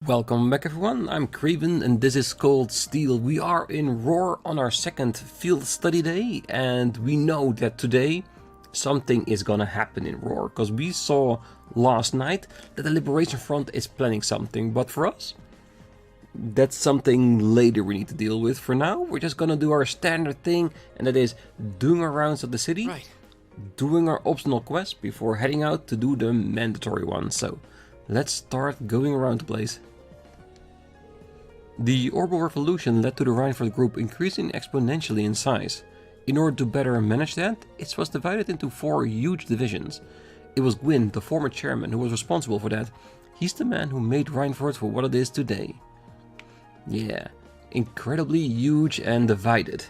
Welcome back everyone, I'm Craven and this is called Steel. We are in Roar on our second field study day and we know that today something is gonna happen in Roar because we saw last night that the Liberation Front is planning something, but for us that's something later we need to deal with. For now we're just gonna do our standard thing, and that is doing our rounds of the city, doing our optional quests before heading out to do the mandatory ones. So let's start going around the place. The Orbital Revolution led to the Reinford group increasing exponentially in size. In order to better manage that, it was divided into 4 huge divisions. It was Gwyn, the former chairman, who was responsible for that. He's the man who made Reinford for what it is today. Yeah, incredibly huge and divided.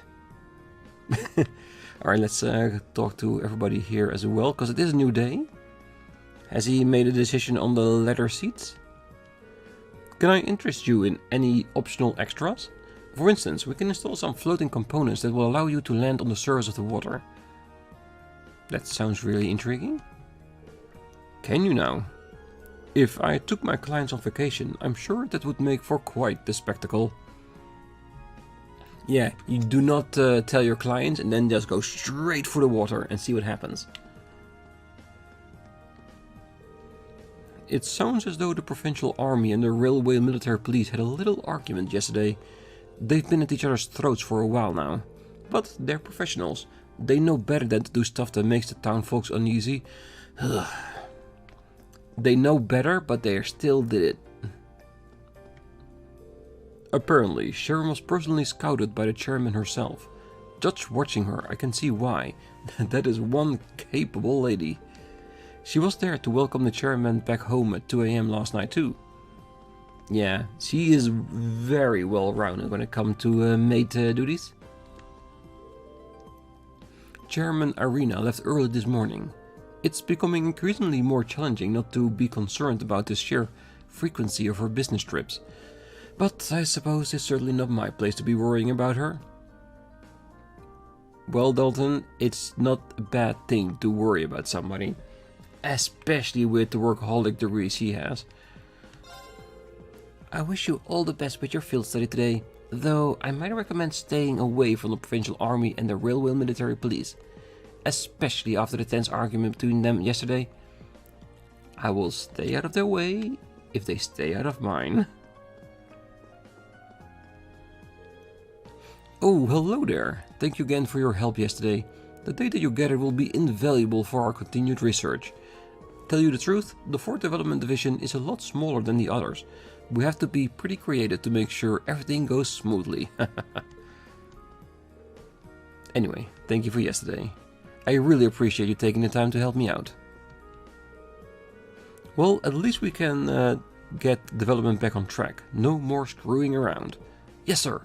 Alright, let's talk to everybody here as well, because it is a new day. Has he made a decision on the leather seats? Can I interest you in any optional extras? For instance, we can install some floating components that will allow you to land on the surface of the water. That sounds really intriguing. Can you now? If I took my clients on vacation, I'm sure that would make for quite the spectacle. Yeah, you do not tell your clients and then just go straight for the water and see what happens. It sounds as though the provincial army and the railway military police had a little argument yesterday. They've been at each other's throats for a while now. But they're professionals. They know better than to do stuff that makes the town folks uneasy. They know better, but they still did it. Apparently, Sharon was personally scouted by the chairman herself. Just watching her, I can see why. That is one capable lady. She was there to welcome the chairman back home at 2 AM last night too. Yeah, she is very well rounded when it comes to mate duties. Chairman Irina left early this morning. It's becoming increasingly more challenging not to be concerned about the sheer frequency of her business trips. But I suppose it's certainly not my place to be worrying about her. Well, Dalton, it's not a bad thing to worry about somebody. Especially with the workaholic degree she has. I wish you all the best with your field study today, though I might recommend staying away from the provincial army and the railway military police, especially after the tense argument between them yesterday. I will stay out of their way if they stay out of mine. Oh, hello there. Thank you again for your help yesterday. The data you gathered will be invaluable for our continued research. Tell you the truth, the 4th Development Division is a lot smaller than the others. We have to be pretty creative to make sure everything goes smoothly. Anyway, thank you for yesterday. I really appreciate you taking the time to help me out. Well, at least we can get development back on track. No more screwing around. Yes, sir.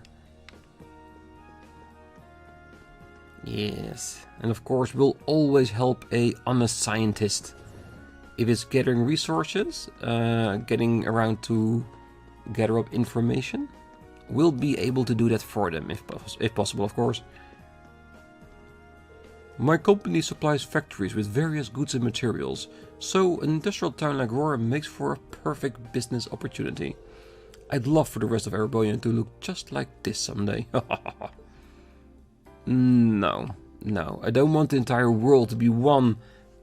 Yes, and of course we'll always help a honest scientist. If it's gathering resources, getting around to gather up information, we'll be able to do that for them if possible, of course. My company supplies factories with various goods and materials, so an industrial town like Roar makes for a perfect business opportunity. I'd love for the rest of Erebonian to look just like this someday. No, I don't want the entire world to be one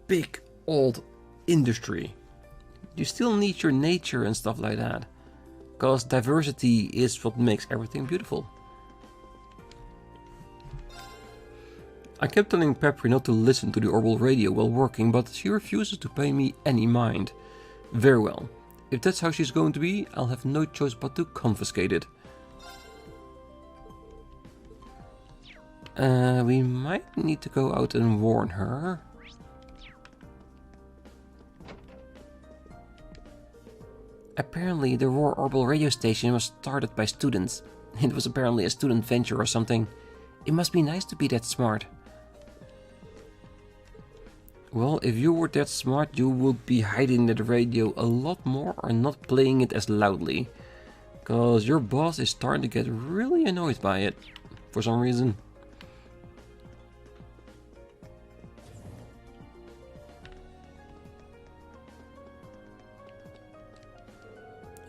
big old industry. You still need your nature and stuff like that, because diversity is what makes everything beautiful. I kept telling Peppery not to listen to the orbital radio while working, but she refuses to pay me any mind. Very well, if that's how she's going to be, I'll have no choice but to confiscate it. We might need to go out and warn her. Apparently the Roar Orbital radio station was started by students. It was apparently a student venture or something. It must be nice to be that smart. Well, if you were that smart, you would be hiding that radio a lot more or not playing it as loudly. Cause your boss is starting to get really annoyed by it, for some reason.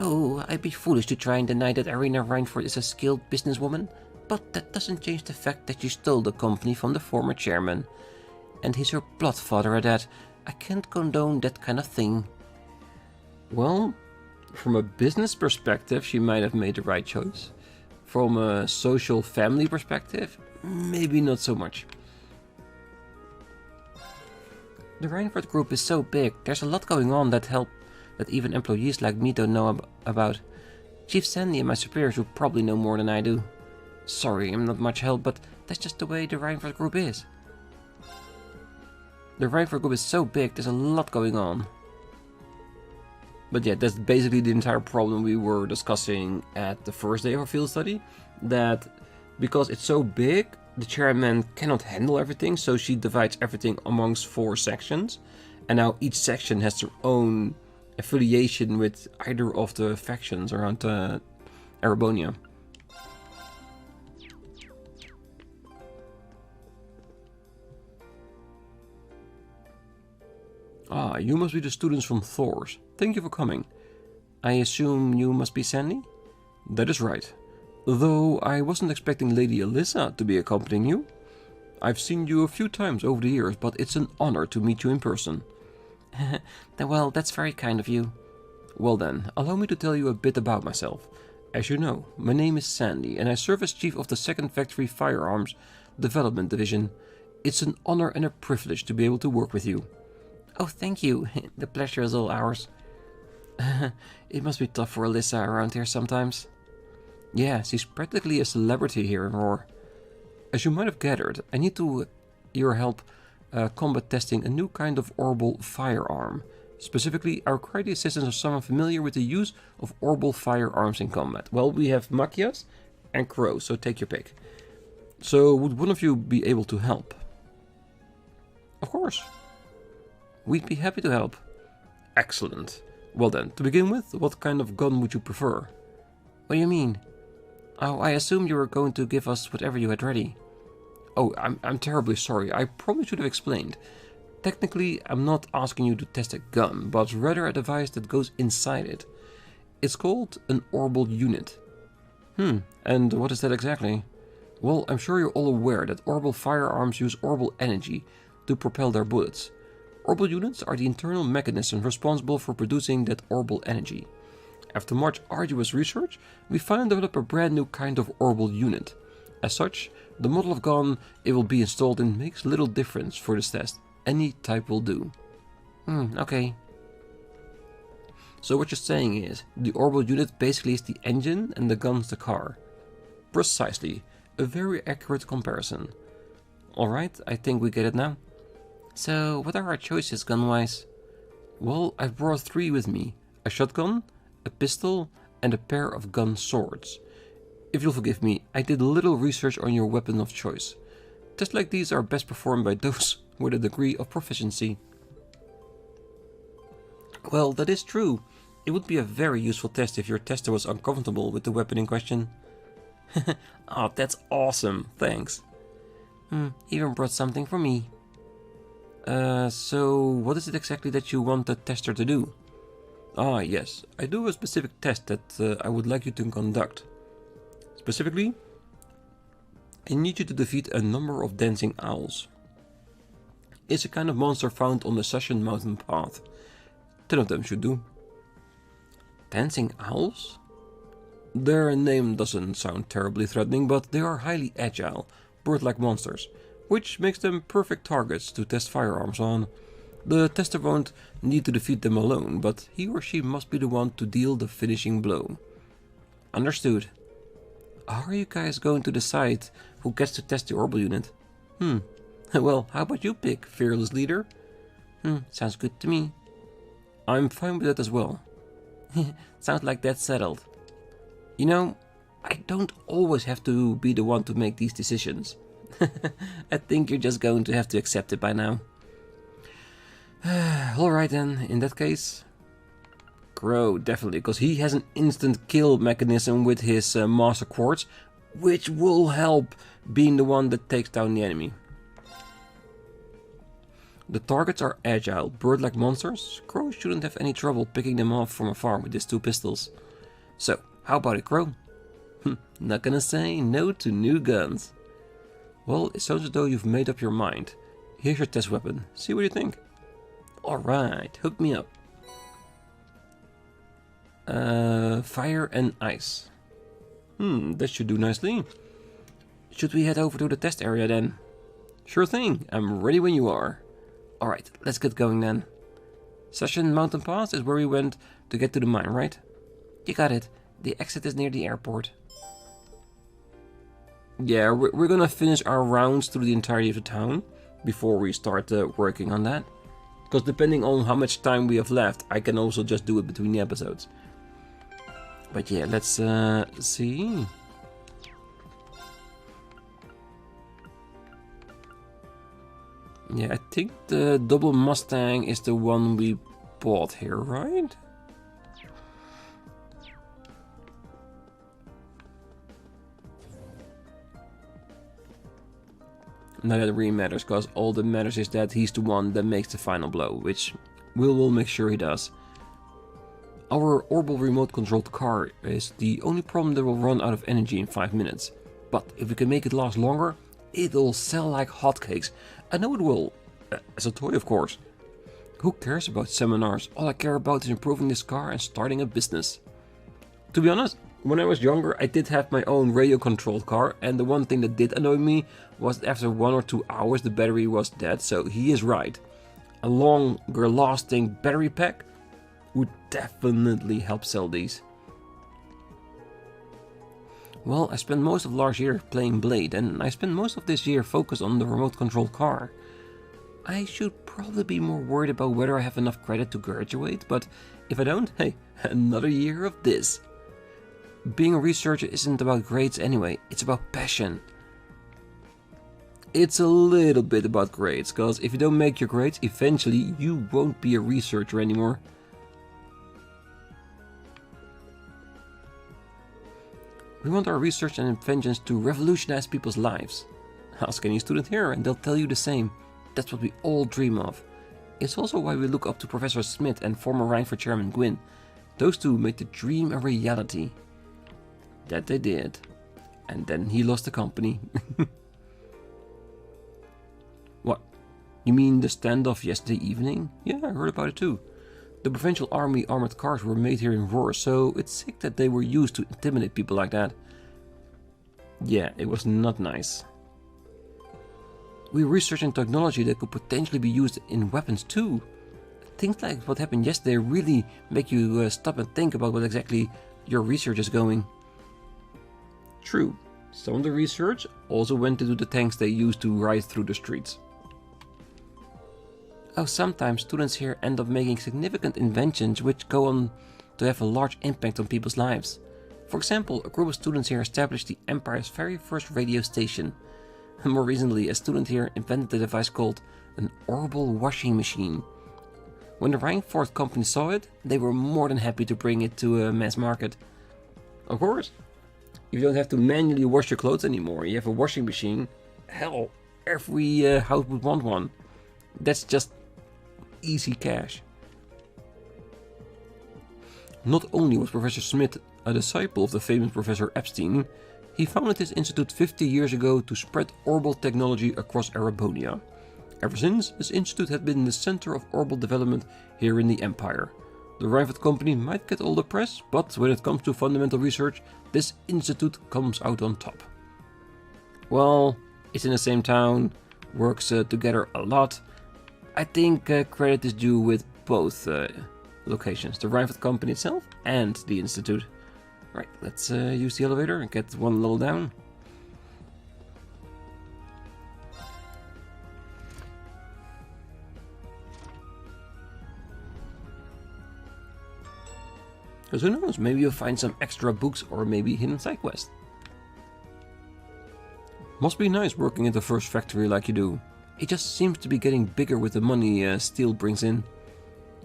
Oh, I'd be foolish to try and deny that Irina Reinford is a skilled businesswoman, but that doesn't change the fact that she stole the company from the former chairman. And he's her blood father at that. I can't condone that kind of thing. Well, from a business perspective, she might have made the right choice. From a social family perspective, maybe not so much. The Reinford group is so big, there's a lot going on that even employees like me don't know about. Chief Sandy and my superiors will probably know more than I do. Sorry, I'm not much help, but that's just the way the Reinford group is. The Reinford group is so big, there's a lot going on. But yeah, that's basically the entire problem we were discussing at the first day of our field study. That because it's so big, the chairman cannot handle everything, so she divides everything amongst 4 sections. And now each section has their own affiliation with either of the factions around Erebonia. Ah, you must be the students from Thors. Thank you for coming. I assume you must be Sandy? That is right. Though I wasn't expecting Lady Alyssa to be accompanying you. I've seen you a few times over the years, but it's an honor to meet you in person. Well, that's very kind of you. Well then, allow me to tell you a bit about myself. As you know, my name is Sandy, and I serve as chief of the 2nd Factory Firearms Development Division. It's an honor and a privilege to be able to work with you. Oh, thank you. The pleasure is all ours. It must be tough for Alyssa around here sometimes. Yeah, she's practically a celebrity here in Roar. As you might have gathered, I need your help combat testing a new kind of orbital firearm. Specifically, I require the assistance of someone familiar with the use of orbital firearms in combat. Well, we have Makias and Crow, so take your pick. So, would one of you be able to help? Of course. We'd be happy to help. Excellent. Well then, to begin with, what kind of gun would you prefer? What do you mean? Oh, I assumed you were going to give us whatever you had ready. Oh, I'm terribly sorry. I probably should have explained. Technically, I'm not asking you to test a gun, but rather a device that goes inside it. It's called an orbital unit. And what is that exactly? Well, I'm sure you're all aware that orbital firearms use orbital energy to propel their bullets. Orbital units are the internal mechanism responsible for producing that orbital energy. After much arduous research, we finally developed a brand new kind of orbital unit. As such, the model of gun it will be installed in makes little difference for this test. Any type will do. Okay. So what you're saying is, the orbital unit basically is the engine and the gun's the car. Precisely. A very accurate comparison. Alright, I think we get it now. So, what are our choices gun-wise? Well, I've brought 3 with me. A shotgun, a pistol, and a pair of gun swords. If you'll forgive me, I did a little research on your weapon of choice. Tests like these are best performed by those with a degree of proficiency. Well, that is true. It would be a very useful test if your tester was uncomfortable with the weapon in question. Oh, that's awesome. Thanks. Even brought something for me. So what is it exactly that you want the tester to do? Ah, yes. I do a specific test that I would like you to conduct. Specifically, I need you to defeat a number of dancing owls. It's a kind of monster found on the Session Mountain path. 10 of them should do. Dancing owls? Their name doesn't sound terribly threatening, but they are highly agile, bird-like monsters, which makes them perfect targets to test firearms on. The tester won't need to defeat them alone, but he or she must be the one to deal the finishing blow. Understood. How are you guys going to decide who gets to test the orbital unit? Well, how about you pick, fearless leader? Sounds good to me. I'm fine with that as well. Sounds like that's settled. You know, I don't always have to be the one to make these decisions. I think you're just going to have to accept it by now. Alright then, in that case... Crow, definitely, because he has an instant kill mechanism with his Master Quartz, which will help being the one that takes down the enemy. The targets are agile, bird-like monsters. Crow shouldn't have any trouble picking them off from afar with his 2 pistols. So, how about it, Crow? Not gonna say no to new guns. Well, it sounds as though you've made up your mind. Here's your test weapon. See what you think. Alright, hook me up. Fire and ice. That should do nicely. Should we head over to the test area then? Sure thing, I'm ready when you are. Alright, let's get going then. Session Mountain Pass is where we went to get to the mine, right? You got it. The exit is near the airport. Yeah, we're gonna finish our rounds through the entirety of the town before we start working on that. Because depending on how much time we have left, I can also just do it between the episodes. But yeah, let's see. Yeah, I think the double Mustang is the one we bought here, right? Not that it really matters, because all that matters is that he's the one that makes the final blow, which we'll make sure he does. Our orbital remote-controlled car is the only problem that will run out of energy in 5 minutes. But if we can make it last longer, it'll sell like hotcakes. I know it will, as a toy of course. Who cares about seminars? All I care about is improving this car and starting a business. To be honest, when I was younger, I did have my own radio-controlled car, and the one thing that did annoy me was that after 1 or 2 hours the battery was dead, so he is right. A longer-lasting battery pack would definitely help sell these. Well, I spent most of last year playing Blade, and I spent most of this year focused on the remote-controlled car. I should probably be more worried about whether I have enough credit to graduate, but if I don't, hey, another year of this. Being a researcher isn't about grades anyway, it's about passion. It's a little bit about grades, because if you don't make your grades, eventually you won't be a researcher anymore. We want our research and inventions to revolutionize people's lives. Ask any student here and they'll tell you the same. That's what we all dream of. It's also why we look up to Professor Smith and former Reinford Chairman Gwyn. Those two made the dream a reality. That they did. And then he lost the company. What? You mean the standoff yesterday evening? Yeah, I heard about it too. The Provincial Army armored cars were made here in Roar, so it's sick that they were used to intimidate people like that. Yeah, it was not nice. We're researching technology that could potentially be used in weapons too. Things like what happened yesterday really make you stop and think about what exactly your research is going. True, some of the research also went into the tanks they used to ride through the streets. Oh, sometimes students here end up making significant inventions which go on to have a large impact on people's lives. For example, a group of students here established the Empire's very first radio station. And more recently, a student here invented a device called an orbital washing machine. When the Reinford company saw it, they were more than happy to bring it to a mass market. Of course, you don't have to manually wash your clothes anymore. You have a washing machine. Hell, every house would want one. That's just easy cash. Not only was Professor Smith a disciple of the famous Professor Epstein, he founded his institute 50 years ago to spread orbital technology across Erebonia. Ever since, this institute had been the center of orbital development here in the Empire. The Reinford company might get all the press, but when it comes to fundamental research, this institute comes out on top. Well, it's in the same town, works together a lot. I think credit is due with both locations, the Reinford company itself and the institute. Right, let's use the elevator and get one level down. Because who knows, maybe you'll find some extra books or maybe hidden side quest. Must be nice working at the first factory like you do. It just seems to be getting bigger with the money steel brings in.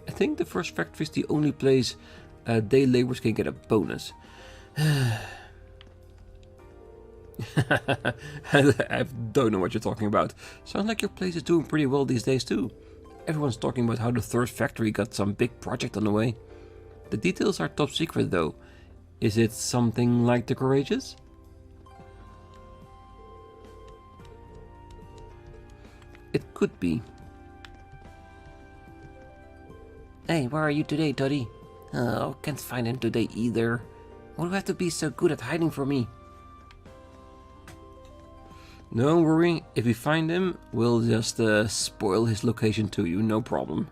I think the first factory is the only place day laborers can get a bonus. I don't know what you're talking about. Sounds like your place is doing pretty well these days too. Everyone's talking about how the Thors factory got some big project on the way. The details are top secret though. Is it something like the Courageous? It could be. Hey, where are you today, Toddy? Oh, can't find him today either. Why do you have to be so good at hiding from me? Don't worry, if we find him, we'll just spoil his location to you, no problem.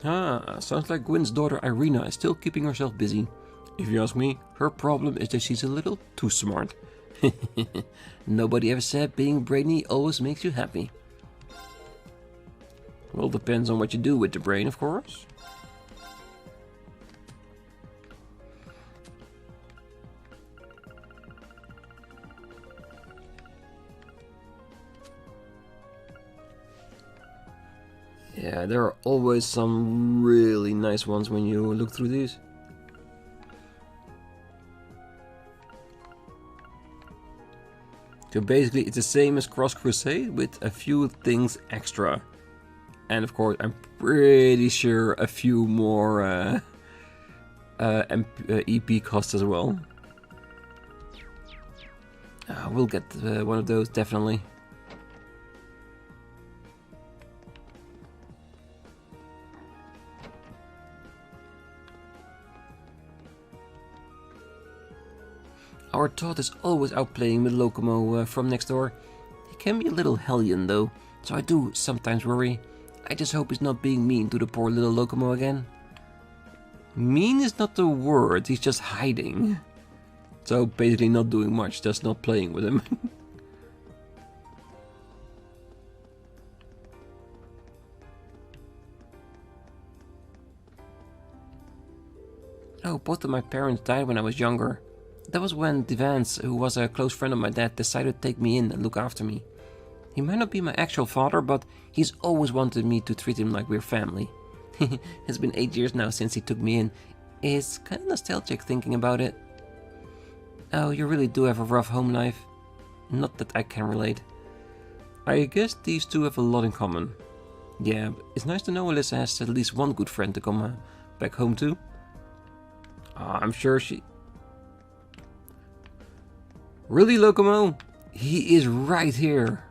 Ah, sounds like Gwyn's daughter Irina is still keeping herself busy. If you ask me, her problem is that she's a little too smart. Nobody ever said being brainy always makes you happy. Well, depends on what you do with the brain, of course. Yeah, there are always some really nice ones when you look through these. So basically it's the same as Cross Crusade with a few things extra. And of course I'm pretty sure a few more EP costs as well. We'll get one of those definitely. Our Todd is always out playing with Locomo from next door. He can be a little hellion though, so I do sometimes worry. I just hope he's not being mean to the poor little Locomo again. Mean is not the word, he's just hiding. So basically not doing much, just not playing with him. Oh, both of my parents died when I was younger. That was when Devance, who was a close friend of my dad, decided to take me in and look after me. He might not be my actual father, but he's always wanted me to treat him like we're family. It's been 8 years now since he took me in. It's kind of nostalgic thinking about it. Oh, you really do have a rough home life. Not that I can relate. I guess these two have a lot in common. Yeah, it's nice to know Alyssa has at least one good friend to come back home to. I'm sure she... Really, Locomo? He is right here.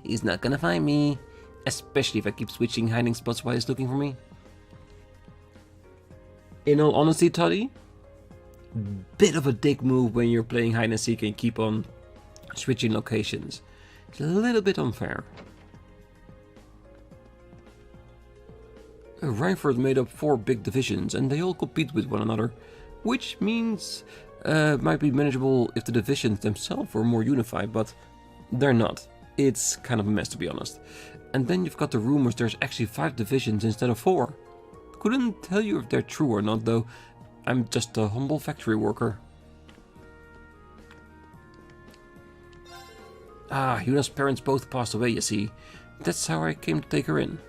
He's not gonna find me. Especially if I keep switching hiding spots while he's looking for me. In all honesty, Toddy, bit of a dick move when you're playing hide and seek and keep on switching locations. It's a little bit unfair. Reinford made up 4 big divisions and they all compete with one another, which means might be manageable if the divisions themselves were more unified, but they're not. It's kind of a mess, to be honest. And then you've got the rumors there's actually 5 divisions instead of 4. Couldn't tell you if they're true or not, though. I'm just a humble factory worker. Ah, Yuna's parents both passed away, you see. That's how I came to take her in.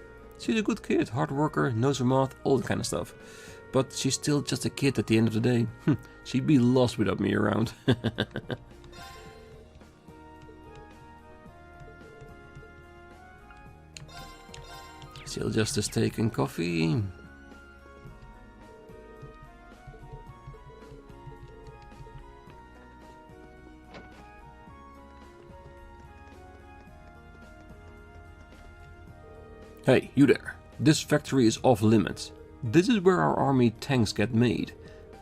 She's a good kid, hard worker, knows her math, all that kind of stuff. But she's still just a kid at the end of the day. She'd be lost without me around. Still just a steak and coffee. Hey, you there. This factory is off limits. This is where our army tanks get made.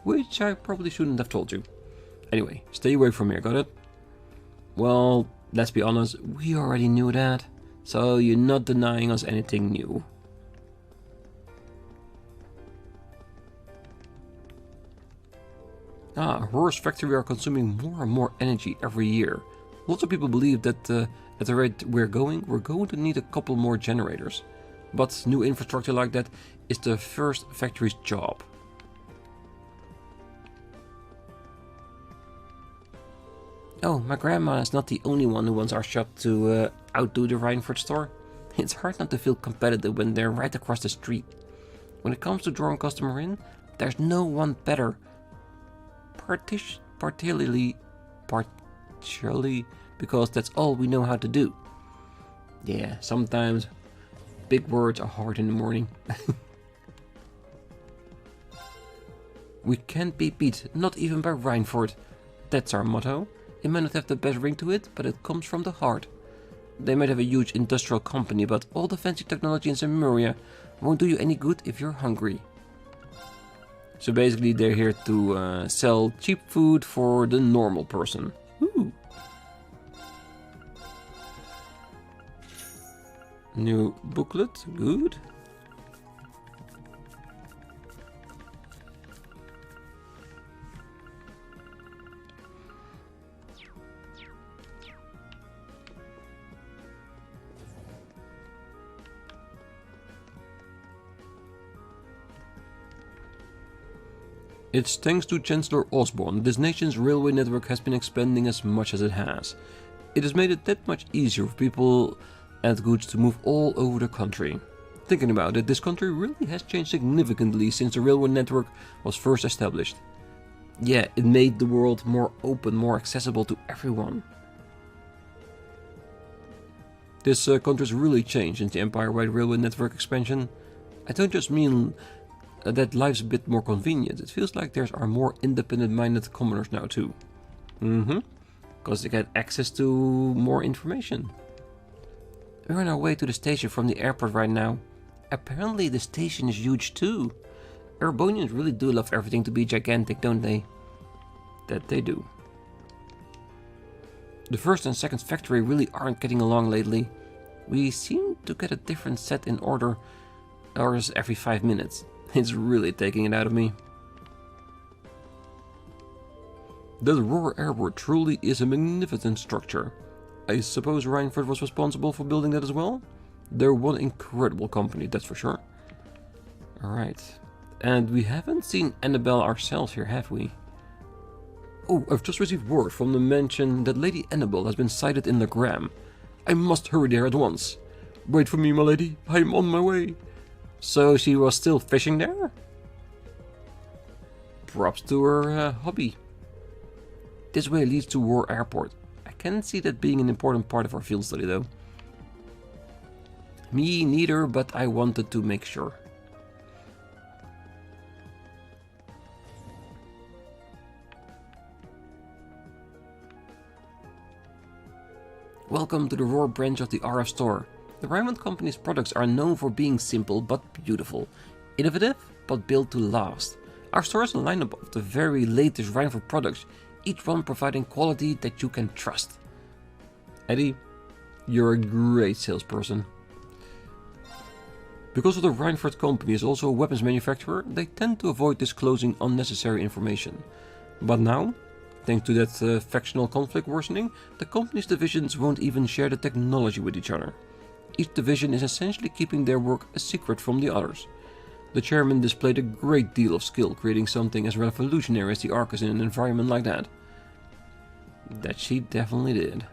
Which I probably shouldn't have told you. Anyway, stay away from here, got it? Well, let's be honest, we already knew that. So you're not denying us anything new. Horse factory are consuming more and more energy every year. Lots of people believe that at the rate we're going to need a couple more generators. But new infrastructure like that is the first factory's job. Oh, my grandma is not the only one who wants our shop to outdo the Reinford store. It's hard not to feel competitive when they're right across the street. When it comes to drawing customer in, there's no one better. Partially because that's all we know how to do. Yeah, sometimes big words are hard in the morning. We can't be beat, not even by Reinford. That's our motto. It might not have the best ring to it, but it comes from the heart. They might have a huge industrial company, but all the fancy technology in Zemuria won't do you any good if you're hungry. So basically they're here to sell cheap food for the normal person. Ooh. New booklet, good. It's thanks to Chancellor Osborne this nation's railway network has been expanding as much as it has. It has made it that much easier for people and goods to move all over the country. Thinking about it, this country really has changed significantly since the railway network was first established. Yeah, it made the world more open, more accessible to everyone. This country's really changed since the Empire-wide railway network expansion. I don't just mean that life's a bit more convenient. It feels like there are more independent-minded commoners now too. Because they get access to more information. We're on our way to the station from the airport right now. Apparently the station is huge too. Erebonians really do love everything to be gigantic, don't they? That they do. The first and second factory really aren't getting along lately. We seem to get a different set in order hours every 5 minutes. It's really taking it out of me. That Roar Airport truly is a magnificent structure. I suppose Reinford was responsible for building that as well? They're one incredible company, that's for sure. Alright. And we haven't seen Annabelle ourselves here, have we? Oh, I've just received word from the mansion that Lady Annabelle has been sighted in the Gram. I must hurry there at once. Wait for me, my lady. I am on my way. So she was still fishing there? Props to her hobby. This way leads to Roar Airport. I can't see that being an important part of our field study though. Me neither, but I wanted to make sure. Welcome to the Roar branch of the RF store. The Raymond Company's products are known for being simple but beautiful, innovative but built to last. Our store is a lineup of the very latest Reinford products, each one providing quality that you can trust. Eddie, you're a great salesperson. Because of the Reinford Company is also a weapons manufacturer, they tend to avoid disclosing unnecessary information. But now, thanks to that factional conflict worsening, the company's divisions won't even share the technology with each other. Each division is essentially keeping their work a secret from the others. The chairman displayed a great deal of skill creating something as revolutionary as the Arcus in an environment like that. That she definitely did.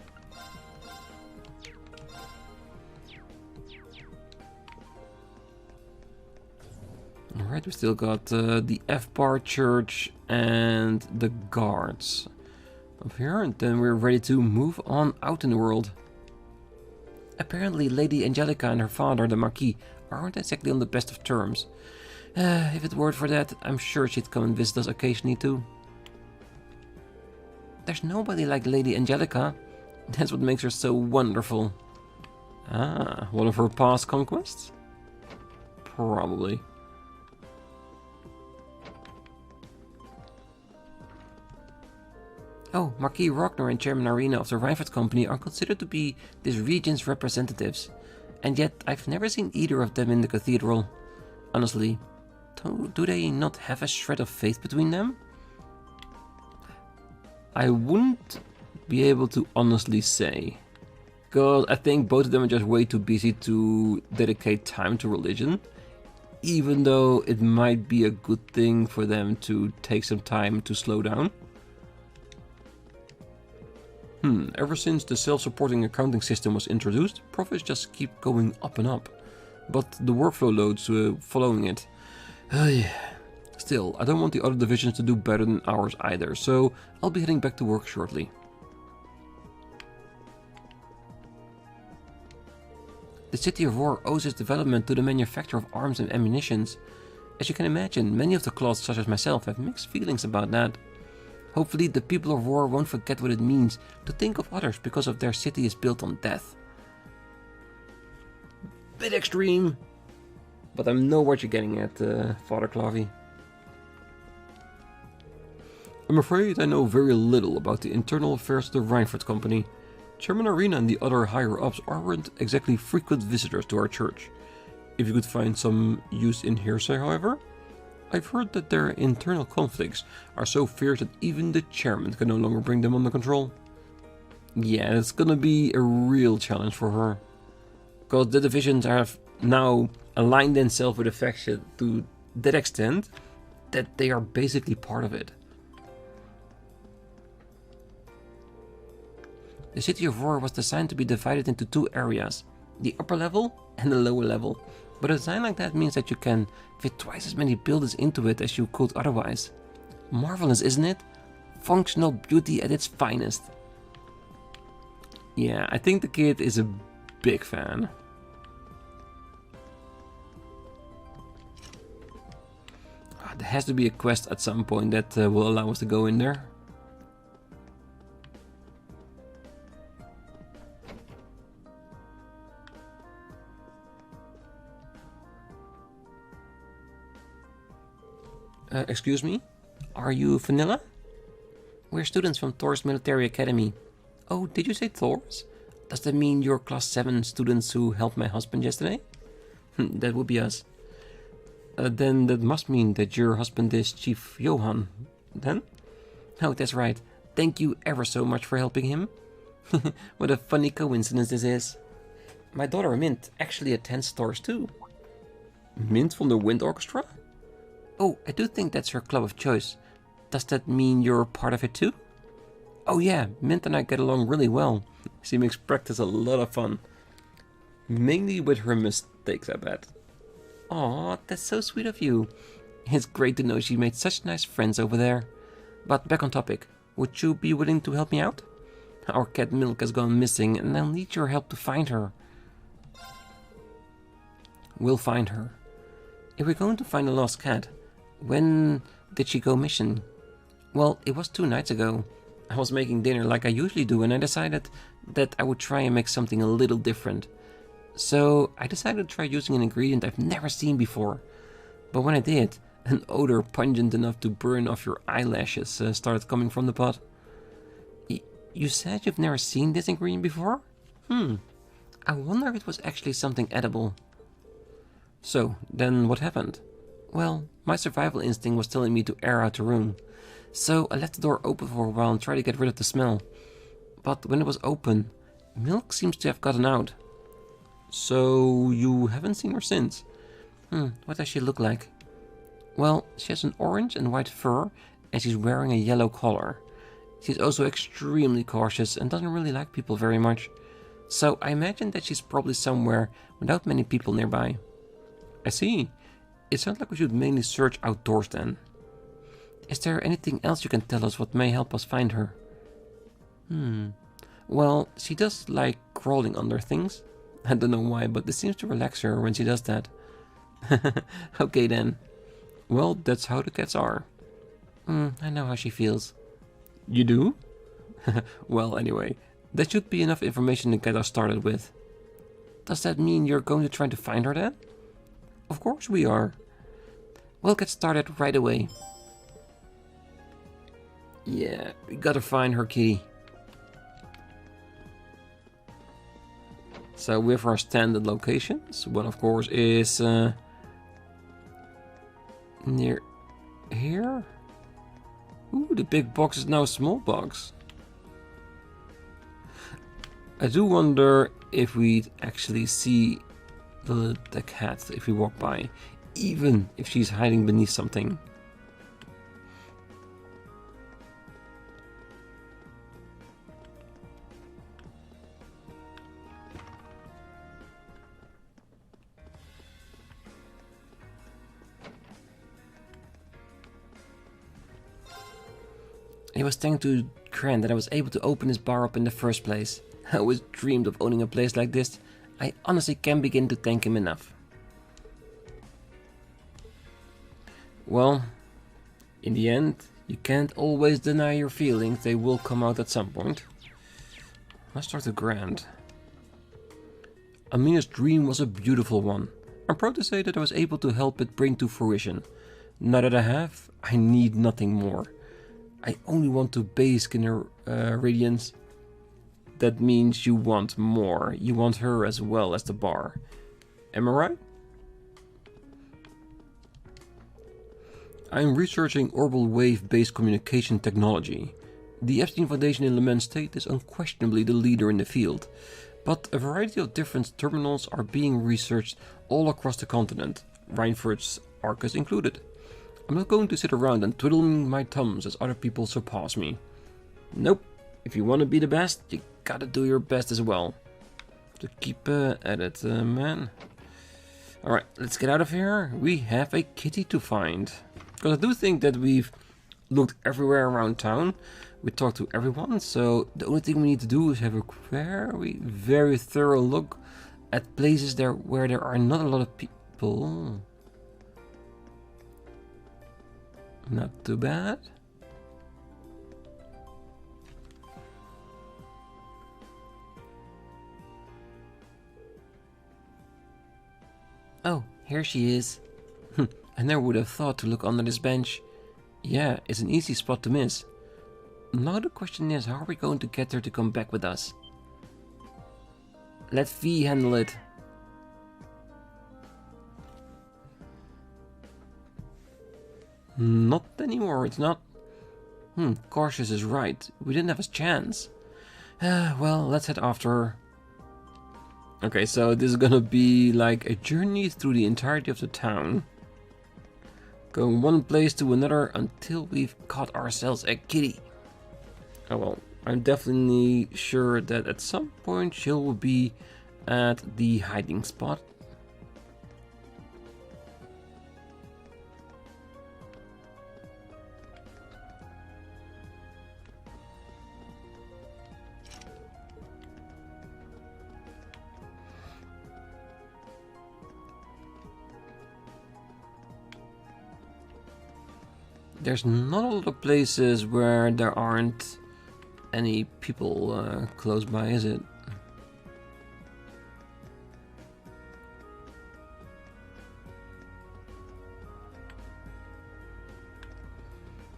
Alright, we still got the F-Bar Church and the guards up here, and then we're ready to move on out in the world. Apparently Lady Angelica and her father, the Marquis, aren't exactly on the best of terms. If it weren't for that, I'm sure she'd come and visit us occasionally too. There's nobody like Lady Angelica. That's what makes her so wonderful. Ah, one of her past conquests? Probably. Oh, Marquis Rockner and Chairman Arena of the Reinford Company are considered to be this region's representatives. And yet, I've never seen either of them in the cathedral. Honestly, do they not have a shred of faith between them? I wouldn't be able to honestly say. Because I think both of them are just way too busy to dedicate time to religion. Even though it might be a good thing for them to take some time to slow down. Ever since the self-supporting accounting system was introduced, profits just keep going up and up. But the workflow loads following it. Still, I don't want the other divisions to do better than ours either, so I'll be heading back to work shortly. The city of Roar owes its development to the manufacture of arms and ammunitions. As you can imagine, many of the cloths, such as myself, have mixed feelings about that. Hopefully the people of Roar won't forget what it means to think of others because of their city is built on death. Bit extreme, but I know what you're getting at, Father Clavy. I'm afraid I know very little about the internal affairs of the Reinford Company. Chairman Arena and the other higher-ups aren't exactly frequent visitors to our church. If you could find some use in hearsay, however, I've heard that their internal conflicts are so fierce that even the chairman can no longer bring them under control. Yeah, it's gonna be a real challenge for her. Because the divisions have now aligned themselves with the faction to that extent that they are basically part of it. The city of Roar was designed to be divided into two areas, the upper level and the lower level. But a design like that means that you can fit twice as many buildings into it as you could otherwise. Marvelous, isn't it? Functional beauty at its finest. Yeah, I think the kid is a big fan. There has to be a quest at some point that will allow us to go in there. Excuse me? Are you Vanilla? We're students from Thors Military Academy. Oh, did you say Thors? Does that mean you're class 7 students who helped my husband yesterday? That would be us. Then that must mean that your husband is Chief Johan, then? Oh, that's right. Thank you ever so much for helping him. What a funny coincidence this is. My daughter Mint actually attends Thors too. Mint from the Wind Orchestra? Oh, I do think that's her club of choice. Does that mean you're part of it too? Oh yeah, Mint and I get along really well. She makes practice a lot of fun. Mainly with her mistakes, I bet. Aw, that's so sweet of you. It's great to know she made such nice friends over there. But back on topic, would you be willing to help me out? Our cat Milk has gone missing and I'll need your help to find her. We'll find her. If we're going to find a lost cat, when did she go missing? Well, it was 2 nights ago. I was making dinner like I usually do and I decided that I would try and make something a little different. So I decided to try using an ingredient I've never seen before. But when I did, an odor pungent enough to burn off your eyelashes started coming from the pot. You said you've never seen this ingredient before? I wonder if it was actually something edible. So, then what happened? Well, my survival instinct was telling me to air out the room. So I left the door open for a while and tried to get rid of the smell. But when it was open, Milk seems to have gotten out. So you haven't seen her since? What does she look like? Well, she has an orange and white fur and she's wearing a yellow collar. She's also extremely cautious and doesn't really like people very much. So I imagine that she's probably somewhere without many people nearby. I see. It sounds like we should mainly search outdoors then. Is there anything else you can tell us what may help us find her? Well, she does like crawling under things. I don't know why, but it seems to relax her when she does that. Okay then. Well, that's how the cats are. I know how she feels. You do? Well, anyway, that should be enough information to get us started with. Does that mean you're going to try to find her then? Of course we are. We'll get started right away. Yeah, we gotta find her kitty. So we have our standard locations. One of course is near here. Ooh, the big box is now a small box. I do wonder if we'd actually see the cat if we walk by, even if she's hiding beneath something. It was thanks to Grant that I was able to open this bar up in the first place. I always dreamed of owning a place like this. I honestly can't begin to thank him enough. Well, in the end, you can't always deny your feelings. They will come out at some point. Let's start the grand. Amina's dream was a beautiful one. I'm proud to say that I was able to help it bring to fruition. Now that I have, I need nothing more. I only want to bask in her radiance. That means you want more. You want her as well as the bar. Am I right? I'm researching orbital wave-based communication technology. The Epstein Foundation in Lament State is unquestionably the leader in the field, but a variety of different terminals are being researched all across the continent, Reinford's Arcus included. I'm not going to sit around and twiddling my thumbs as other people surpass me. Nope, if you want to be the best, you gotta do your best as well. So keep at it, man. Alright, let's get out of here. We have a kitty to find. Because I do think that we've looked everywhere around town. We talked to everyone, so the only thing we need to do is have a very thorough look at places where there are not a lot of people. Not too bad. Oh, here she is. I never would have thought to look under this bench. Yeah, it's an easy spot to miss. Now the question is, how are we going to get her to come back with us? Let V handle it. Not anymore, it's not. Cautious is right. We didn't have a chance. Well, let's head after her. Okay, so this is gonna be like a journey through the entirety of the town. Going one place to another until we've caught ourselves a kitty. Oh well, I'm definitely sure that at some point she will be at the hiding spot. There's not a lot of places where there aren't any people close by, is it?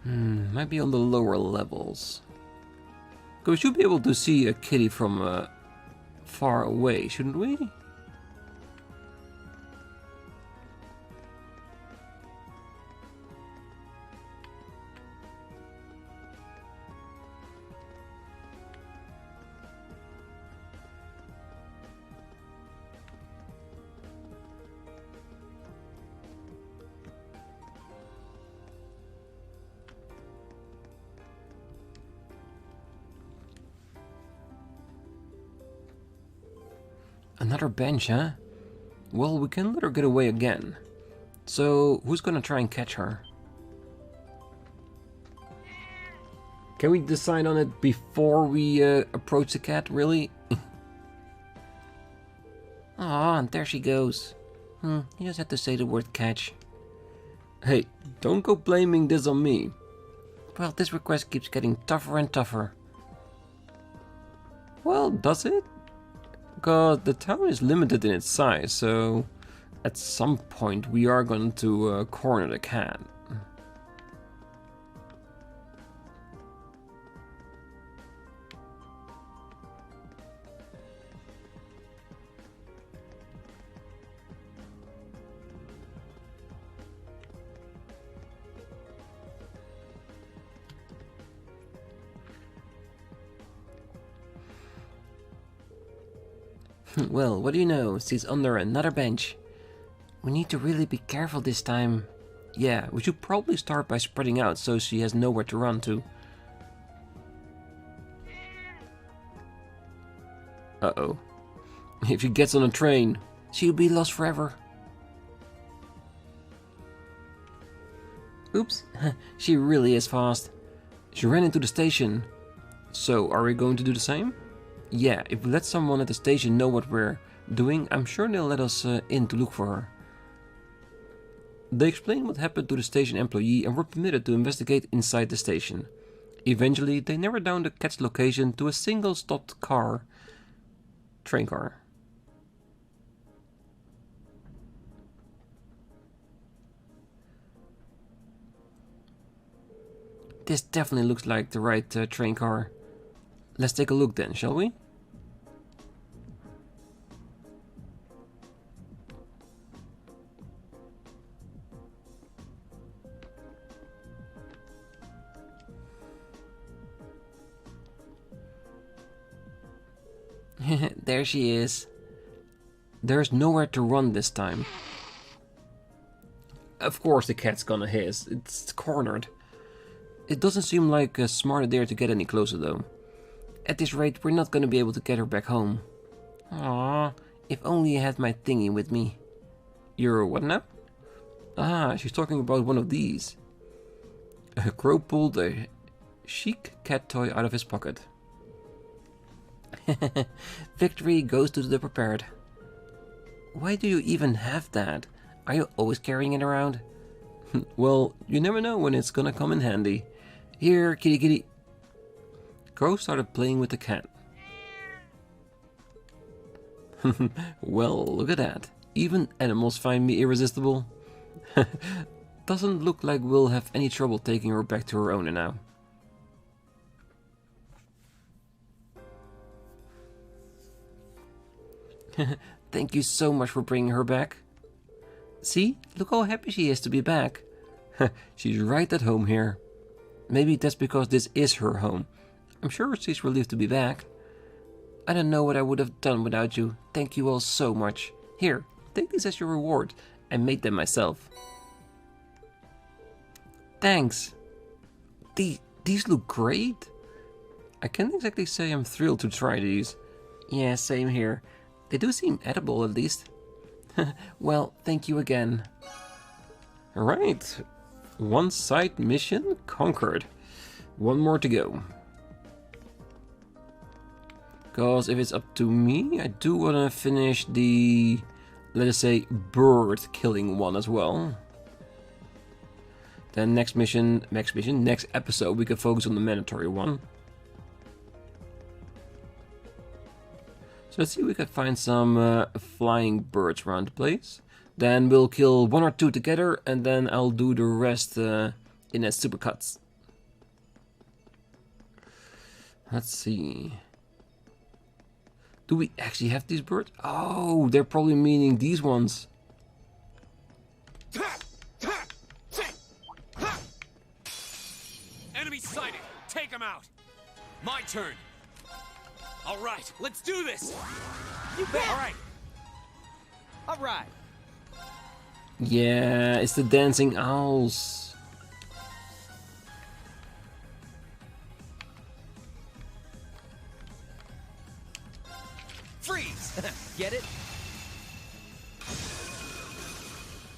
Might be on the lower levels. We should be able to see a kitty from far away, shouldn't we? Another bench, huh? Well, we can let her get away again. So, who's gonna try and catch her? Can we decide on it before we approach the cat, really? Ah, there she goes. You just have to say the word catch. Hey, don't go blaming this on me. Well, this request keeps getting tougher and tougher. Well, does it? Because the town is limited in its size, so at some point we are going to corner the cat. Well, what do you know? She's under another bench. We need to really be careful this time. Yeah, we should probably start by spreading out so she has nowhere to run to. Uh-oh. If she gets on a train, she'll be lost forever. Oops, she really is fast. She ran into the station. So, are we going to do the same? Yeah, if we let someone at the station know what we're doing, I'm sure they'll let us in to look for her. They explained what happened to the station employee and were permitted to investigate inside the station. Eventually, they narrowed down the cat's location to a single stopped train car. This definitely looks like the right train car. Let's take a look then, shall we? There she is. There's nowhere to run this time. Of course the cat's gonna hiss. It's cornered. It doesn't seem like a smart idea to get any closer though. At this rate, we're not gonna be able to get her back home. Aww, if only I had my thingy with me. You're what now? Ah, she's talking about one of these. A crow pulled a chic cat toy out of his pocket. Victory goes to the prepared. Why do you even have that? Are you always carrying it around? Well, you never know when it's gonna come in handy. Here, kitty kitty. Crow started playing with the cat. Well, look at that. Even animals find me irresistible. Doesn't look like we'll have any trouble taking her back to her owner now. Thank you so much for bringing her back. See, look how happy she is to be back. She's right at home here. Maybe that's because this is her home. I'm sure she's relieved to be back. I don't know what I would have done without you. Thank you all so much. Here, take these as your reward. I made them myself. Thanks. These look great. I can't exactly say I'm thrilled to try these. Yeah, same here. They do seem edible at least. Well, thank you again. Alright. One side mission conquered. One more to go. Because if it's up to me, I do want to finish the, let us say, bird killing one as well. Then next episode, we can focus on the mandatory one. So let's see if we can find some flying birds around the place. Then we'll kill 1 or 2 together, and then I'll do the rest in a supercuts. Let's see. Do we actually have these birds? Oh, they're probably meaning these ones. Enemy sighted! Take him out! My turn! Alright, let's do this! You bet! Alright! Alright! Yeah, it's the dancing owls. Freeze! Get it?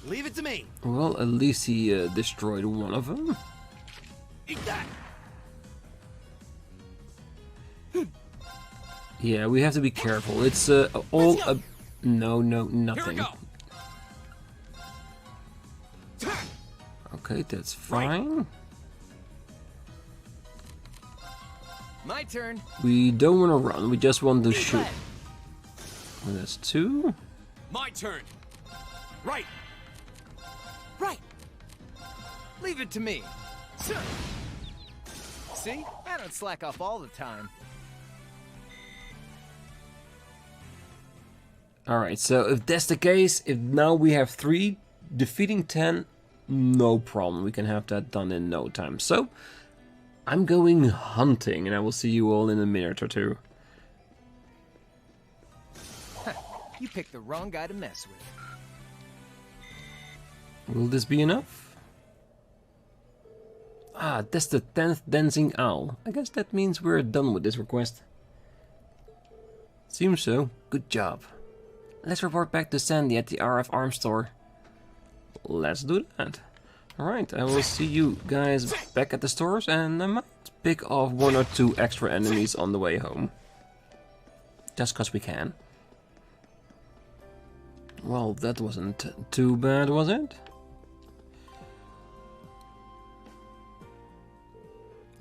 Leave it to me! Well, at least he destroyed one of them. Eat that! Yeah, we have to be careful. It's all a... No, nothing. Here we go. Okay, that's fine. My turn. We don't want to run, we just want to shoot. And that's 2. My turn. Right. Right. Leave it to me. See? I don't slack off all the time. Alright, so if that's the case, if now we have 3, defeating 10, no problem. We can have that done in no time. So, I'm going hunting, and I will see you all in a minute or 2. You picked the wrong guy to mess with. Will this be enough? Ah, that's the 10th dancing owl. I guess that means we're done with this request. Seems so. Good job. Let's report back to Sandy at the RF Arms store. Let's do that. Alright, I will see you guys back at the stores, and I might pick off 1 or 2 extra enemies on the way home. Just cause we can. Well, that wasn't too bad, was it?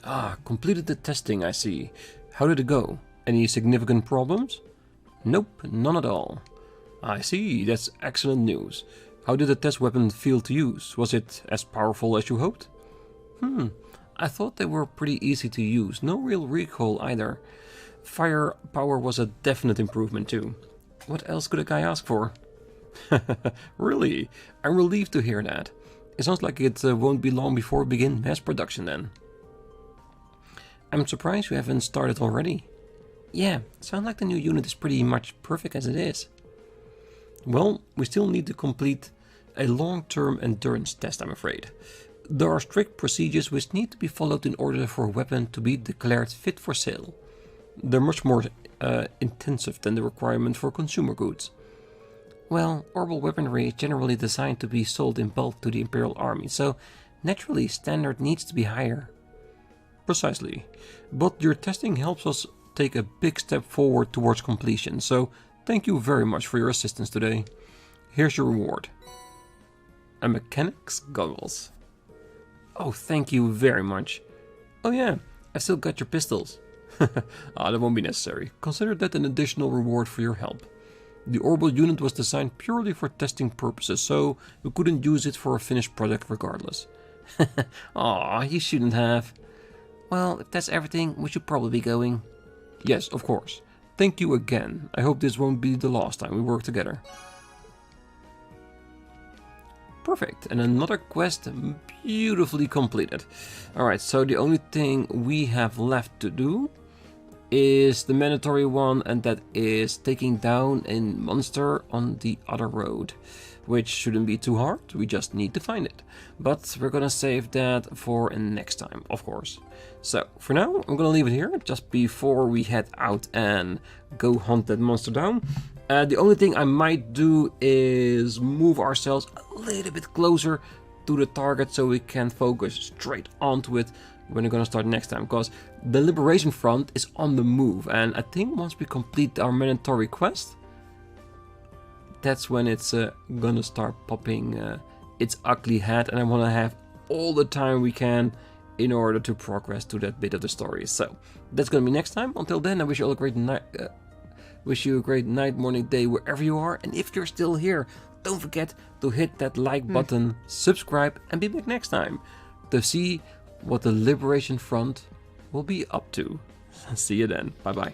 Ah, completed the testing, I see. How did it go? Any significant problems? Nope, none at all. I see, that's excellent news. How did the test weapon feel to use? Was it as powerful as you hoped? I thought they were pretty easy to use, no real recoil either. Firepower was a definite improvement too. What else could a guy ask for? Really? I'm relieved to hear that. It sounds like it won't be long before we begin mass production then. I'm surprised you haven't started already. Yeah, sounds like the new unit is pretty much perfect as it is. Well, we still need to complete a long-term endurance test, I'm afraid. There are strict procedures which need to be followed in order for a weapon to be declared fit for sale. They're much more intensive than the requirement for consumer goods. Well, orbital weaponry is generally designed to be sold in bulk to the Imperial Army, so naturally standard needs to be higher. Precisely. But your testing helps us take a big step forward towards completion, so thank you very much for your assistance today. Here's your reward. A mechanic's goggles. Oh, thank you very much. Oh yeah, I've still got your pistols. That won't be necessary. Consider that an additional reward for your help. The orbital unit was designed purely for testing purposes, so we couldn't use it for a finished product regardless. Aw, you shouldn't have. Well, if that's everything, we should probably be going. Yes, of course. Thank you again. I hope this won't be the last time we work together. Perfect, and another quest beautifully completed. Alright, so the only thing we have left to do is the mandatory one, and that is taking down a monster on the other road, which shouldn't be too hard, we just need to find it. But we're gonna save that for next time, of course. So, for now, I'm gonna leave it here, just before we head out and go hunt that monster down. The only thing I might do is move ourselves a little bit closer to the target so we can focus straight onto it when we're gonna start next time, because the Liberation Front is on the move, and I think once we complete our mandatory quest, that's when it's gonna start popping its ugly head, and I want to have all the time we can in order to progress to that bit of the story. So that's gonna be next time. Until then, I wish you all a great night. Wish you a great night, morning, day, wherever you are. And if you're still here, don't forget to hit that like button, subscribe, and be back next time to see what the Liberation Front will be up to. See you then. Bye bye.